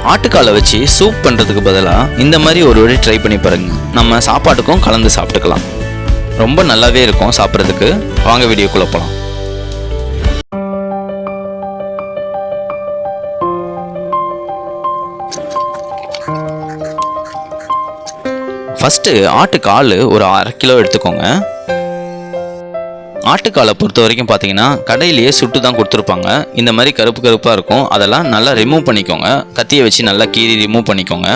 ஆட்டுக்காலை வச்சு சூப் பண்ணுறதுக்கு பதிலாக இந்த மாதிரி ஒரு வாட்டி ட்ரை பண்ணி பாருங்க. நம்ம சாப்பாட்டுக்கும் கலந்து சாப்பிட்டுக்கலாம். ரொம்ப நல்லாவே இருக்கும் சாப்பிட்றதுக்கு. வாங்க வீடியோக்குள்ளே போகலாம். ஃபஸ்ட்டு ஆட்டுக்கால் ஒரு 1/2 கிலோ எடுத்துக்கோங்க. ஆட்டுக்காலை பொறுத்த வரைக்கும் பார்த்தீங்கன்னா கடையிலேயே சுட்டு தான் கொடுத்துருப்பாங்க. இந்த மாதிரி கருப்பு கருப்பாக இருக்கும். அதெல்லாம் நல்லா ரிமூவ் பண்ணிக்கோங்க. கத்தியை வச்சு நல்லா கீறி ரிமூவ் பண்ணிக்கோங்க.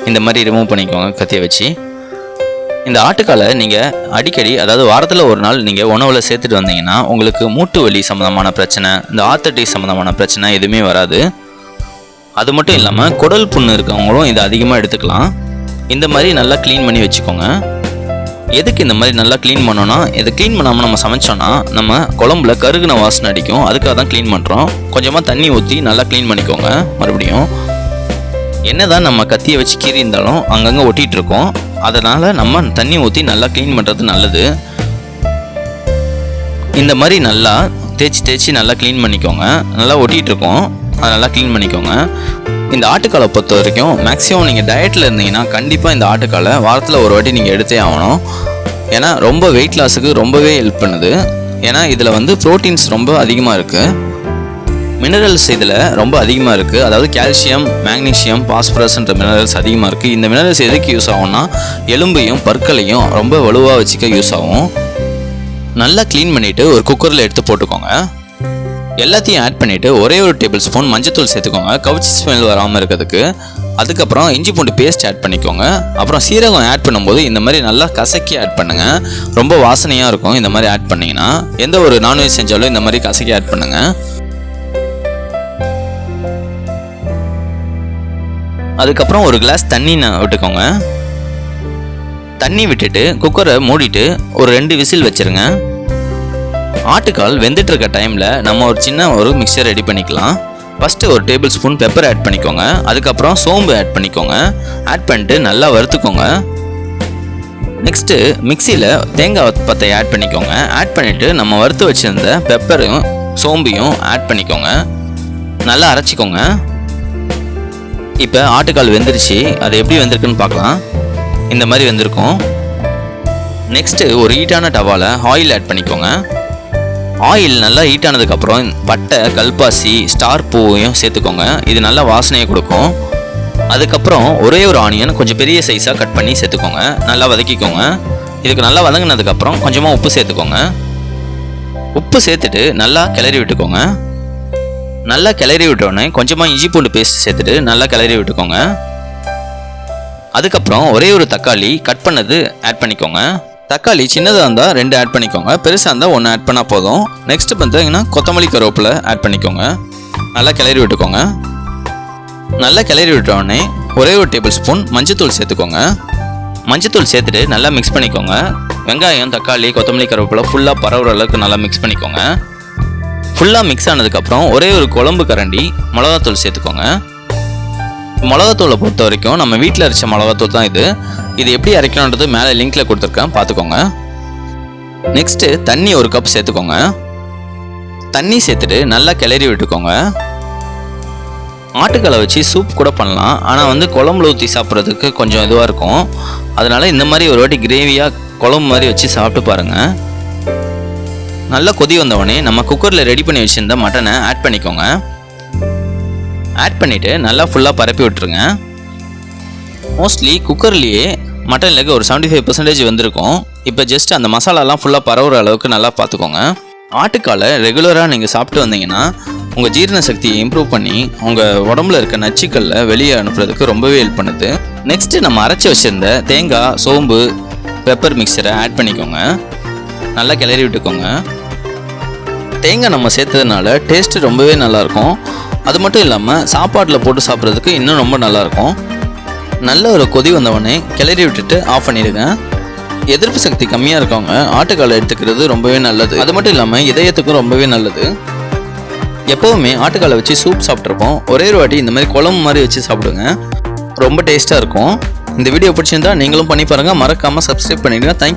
இந்த மாதிரி ரிமூவ் பண்ணிக்கோங்க கத்தியை வச்சு. இந்த ஆட்டுக்காலை நீங்கள் அடிக்கடி, அதாவது வாரத்தில் ஒரு நாள் நீங்கள் உணவில் சேர்த்துட்டு வந்தீங்கன்னா உங்களுக்கு மூட்டு வலி சம்மந்தமான பிரச்சனை, இந்த ஆர்த்தரைட்டிஸ் சம்மந்தமான பிரச்சனை எதுவுமே வராது. அது மட்டும் இல்லாமல் குடல் புண்ணு இருக்கவங்களும் இதை அதிகமாக எடுத்துக்கலாம். இந்த மாதிரி நல்லா க்ளீன் பண்ணி வச்சுக்கோங்க. எதுக்கு இந்த மாதிரி நல்லா க்ளீன் பண்ணோன்னா, இதை க்ளீன் பண்ணாமல் நம்ம சமைச்சோன்னா நம்ம குழம்புல கருகுன வாசனை அடிக்கும். அதுக்காக தான் க்ளீன் பண்ணுறோம். கொஞ்சமாக தண்ணி ஊற்றி நல்லா க்ளீன் பண்ணிக்கோங்க. மறுபடியும் என்ன தான் நம்ம கத்தியை வச்சு கீறி இருந்தாலும் அங்கங்கே ஒட்டிகிட்டு இருக்கோம். அதனால் நம்ம தண்ணி ஊற்றி நல்லா க்ளீன் பண்ணுறது நல்லது. இந்த மாதிரி நல்லா தேய்ச்சி நல்லா க்ளீன் பண்ணிக்கோங்க. நல்லா ஒட்டிகிட்டு இருக்கோம், அதை நல்லா க்ளீன் பண்ணிக்கோங்க. இந்த ஆட்டுக்காலை பொறுத்த வரைக்கும் மேக்ஸிமம் நீங்கள் டயட்டில் இருந்தீங்கன்னா கண்டிப்பாக இந்த ஆட்டுக்காலை வாரத்தில் ஒரு வாட்டி நீங்கள் எடுத்தே ஆகணும். ஏன்னா ரொம்ப வெயிட் லாஸுக்கு ரொம்பவே ஹெல்ப் பண்ணுது. ஏன்னா இதில் வந்து ப்ரோட்டீன்ஸ் ரொம்ப அதிகமாக இருக்குது, மினரல்ஸ் இதில் ரொம்ப அதிகமாக இருக்குது. அதாவது கால்சியம், மேக்னீசியம், பாஸ்பரஸ்ன்ற மினரல்ஸ் அதிகமாக இருக்குது. இந்த மினரல்ஸ் எதுக்கு யூஸ் ஆகும்னா எலும்பையும் பற்களையும் ரொம்ப வலுவாக வச்சுக்க யூஸ் ஆகும். நல்லா க்ளீன் பண்ணிவிட்டு ஒரு குக்கரில் எடுத்து போட்டுக்கோங்க. எல்லாத்தையும் ஆட் பண்ணிவிட்டு ஒரே ஒரு டேபிள் ஸ்பூன் மஞ்சத்தூள் சேர்த்துக்கோங்க, கவுச்சி ஸ்மெல் வராமல் இருக்கிறதுக்கு. அதுக்கப்புறம் இஞ்சி பூண்டு பேஸ்ட் ஆட் பண்ணிக்கோங்க. அப்புறம் சீரகம் ஆட் பண்ணும்போது இந்த மாதிரி நல்லா கசக்கி ஆட் பண்ணுங்கள். ரொம்ப வாசனையாக இருக்கும் இந்த மாதிரி ஆட் பண்ணிங்கன்னா. எந்த ஒரு நான்வெஜ் செஞ்சாலும் இந்த மாதிரி கசக்கி ஆட் பண்ணுங்கள். அதுக்கப்புறம் ஒரு கிளாஸ் தண்ணி விட்டுக்கோங்க. தண்ணி விட்டுட்டு குக்கரை மூடிட்டு ஒரு 2 விசில் வச்சுருங்க. ஆட்டுக்கால் வெந்துட்டு இருக்க டைமில் நம்ம ஒரு சின்ன மிக்சர் ரெடி பண்ணிக்கலாம். ஃபஸ்ட்டு ஒரு டேபிள் ஸ்பூன் பெப்பர் ஆட் பண்ணிக்கோங்க. அதுக்கப்புறம் சோம்பு ஆட் பண்ணிக்கோங்க. ஆட் பண்ணிட்டு நல்லா வறுத்துக்கோங்க. நெக்ஸ்ட்டு மிக்சியில் தேங்காய் பத்தை ஆட் பண்ணிக்கோங்க. ஆட் பண்ணிவிட்டு நம்ம வறுத்து வச்சுருந்த பெப்பரையும் சோம்பையும் ஆட் பண்ணிக்கோங்க. நல்லா அரைச்சிக்கோங்க. இப்போ ஆட்டுக்கால் வெந்துருச்சு. அது எப்படி வெந்திருக்குன்னு பார்க்கலாம். இந்த மாதிரி வெந்திருக்கும். நெக்ஸ்ட்டு ஒரு ஹீட்டான டவாவில் ஆயில் ஆட் பண்ணிக்கோங்க. ஆயில் நல்லா ஹீட் ஆனதுக்கப்புறம் பட்டை, கல்பாசி, ஸ்டார் பூவையும் சேர்த்துக்கோங்க. இது நல்லா வாசனையை கொடுக்கும். அதுக்கப்புறம் ஒரே ஒரு ஆனியன் கொஞ்சம் பெரிய சைஸாக கட் பண்ணி சேர்த்துக்கோங்க. நல்லா வதக்கிக்கோங்க. இதுக்கு நல்லா வதங்கினதுக்கப்புறம் கொஞ்சமாக உப்பு சேர்த்துக்கோங்க. உப்பு சேர்த்துட்டு நல்லா கிளறி விட்டுக்கோங்க. நல்லா கிளறி விட்டோடனே கொஞ்சமாக இஞ்சி பூண்டு பேஸ்ட் சேர்த்துட்டு நல்லா கிளறி விட்டுக்கோங்க. அதுக்கப்புறம் ஒரே ஒரு தக்காளி கட் பண்ணது ஆட் பண்ணிக்கோங்க. தக்காளி சின்னதாக இருந்தால் 2 ஆட் பண்ணிக்கோங்க, பெருசாக இருந்தால் 1 ஆட் பண்ணால் போதும். நெக்ஸ்ட்டு பார்த்தீங்கன்னா கொத்தமல்லி கருவேப்பிலை ஆட் பண்ணிக்கோங்க. நல்லா கிளறி விட்டுக்கோங்க. நல்லா கிளறி விட்டோடனே ஒரே ஒரு டேபிள் ஸ்பூன் மஞ்சத்தூள் சேர்த்துக்கோங்க. மஞ்சத்தூள் சேர்த்துட்டு நல்லா மிக்ஸ் பண்ணிக்கோங்க. வெங்காயம், தக்காளி, கொத்தமல்லி கருவேப்பிலை ஃபுல்லாக பரவுற அளவுக்கு நல்லா மிக்ஸ் பண்ணிக்கோங்க. ஃபுல்லாக மிக்ஸ் ஆனதுக்கப்புறம் ஒரே ஒரு குழம்பு கரண்டி மிளகாத்தூள் சேர்த்துக்கோங்க. மிளகாத்தூளை பொறுத்த வரைக்கும் நம்ம வீட்டில் அரைச்ச மிளகாத்தூள் தான் இது. இது எப்படி அரைக்கணுன்றது மேலே லிங்க்கில் கொடுத்துருக்கேன், பார்த்துக்கோங்க. நெக்ஸ்ட்டு தண்ணி 1 கப் சேர்த்துக்கோங்க. தண்ணி சேர்த்துட்டு நல்லா கிளறி விட்டுக்கோங்க. ஆட்டுக்காலை வச்சு சூப் கூட பண்ணலாம். ஆனால் குழம்புல ஊற்றி சாப்பிட்றதுக்கு கொஞ்சம் இதுவாக இருக்கும். அதனால் இந்த மாதிரி ஒரு வாட்டி கிரேவியாக குழம்பு மாதிரி வச்சு சாப்பிட்டு பாருங்கள். நல்லா கொதி வந்தவொடனே நம்ம குக்கரில் ரெடி பண்ணி வச்சுருந்த மட்டனை ஆட் பண்ணிக்கோங்க. ஆட் பண்ணிவிட்டு நல்லா ஃபுல்லாக பரப்பி விட்டுருங்க. மோஸ்ட்லி குக்கர்லேயே மட்டன் லெக் ஒரு 75% வந்திருக்கும். இப்போ ஜஸ்ட் அந்த மசாலாலாம் ஃபுல்லாக பரவுற அளவுக்கு நல்லா பார்த்துக்கோங்க. ஆட்டுக்காலை ரெகுலராக நீங்கள் சாப்பிட்டு வந்தீங்கன்னா உங்கள் ஜீரண சக்தியை இம்ப்ரூவ் பண்ணி உங்கள் உடம்புல இருக்க நச்சுக்களில் வெளியே அனுப்புறதுக்கு ரொம்பவே ஹெல்ப் பண்ணுது. நெக்ஸ்ட்டு நம்ம அரைச்சி வச்சுருந்த தேங்காய், சோம்பு, பெப்பர் மிக்சரை ஆட் பண்ணிக்கோங்க. நல்லா கிளறி விட்டுக்கோங்க. தேங்காய் நம்ம சேர்த்ததுனால டேஸ்ட்டு ரொம்பவே நல்லாயிருக்கும். அது மட்டும் இல்லாமல் சாப்பாட்டில் போட்டு சாப்பிட்றதுக்கு இன்னும் ரொம்ப நல்லாயிருக்கும். நல்ல ஒரு கொதி வந்தவொடனே கிளறி விட்டுட்டு ஆஃப் பண்ணிடுங்க. எதிர்ப்பு சக்தி கம்மியாக இருக்கவங்க ஆட்டுக்காலை எடுத்துக்கிறது ரொம்பவே நல்லது. அது மட்டும் இல்லாமல் இதயத்துக்கும் ரொம்பவே நல்லது. எப்போவுமே ஆட்டுக்காலை வச்சு சூப் சாப்பிட்ருப்போம். ஒரே ஒரு வாட்டி இந்த மாதிரி குழம்பு மாதிரி வச்சு சாப்பிடுங்க, ரொம்ப டேஸ்ட்டாக இருக்கும். இந்த வீடியோ பிடிச்சிருந்தா நீங்களும் பண்ணி பாருங்கள். மறக்காமல் சப்ஸ்கிரைப் பண்ணிடுங்க. தேங்க்யூ.